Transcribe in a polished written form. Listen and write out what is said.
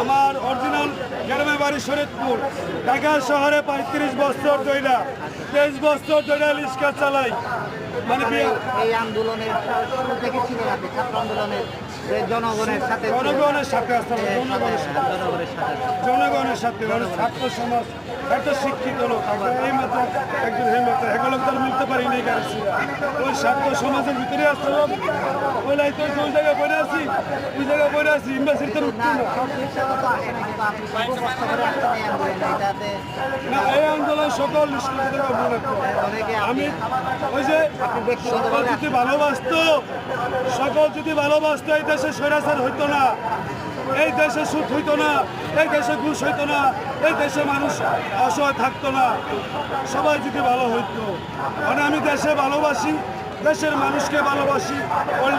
আমার অরিজিনাল গ্রামের বাড়ি শরীয়তপুর। ঢাকা শহরে 35 বছর ধরে 23 বছর ধরে রিক্সা চালাই। মানে এই আন্দোলনের শুরু থেকে ছিলেন আপনি, ছাত্র আন্দোলনের যে জনগণের সাথে জনগণের সাথে আসতে হবে, জনগণের সাথে ছাত্র সমাজ এত শিক্ষিত লোক এই মতো একজন হেমত এগুলো তো মিলতে পারি নাই গাড়ি ওই ছাত্র সমাজের ভিতরে আসতে হবে। ওই লাইতে ওই জায়গায় পড়ে আছি, ওই জায়গায় পড়ে আছি ইম্বাসিতে উঠতে না। এই আন্দোলন সকল আমি ওই যে সকল যদি ভালোবাসতো, সকল যদি ভালোবাসতো এই দেশে স্বৈরাচার হইতো না, এই দেশে সুদ হইতো না, এই দেশে ঘুষ হইতো না, এই দেশে মানুষ অসহায় থাকতো না, সবাই যদি ভালো হইতো। মানে আমি দেশে ভালোবাসি, দেশের মানুষকে ভালোবাসি।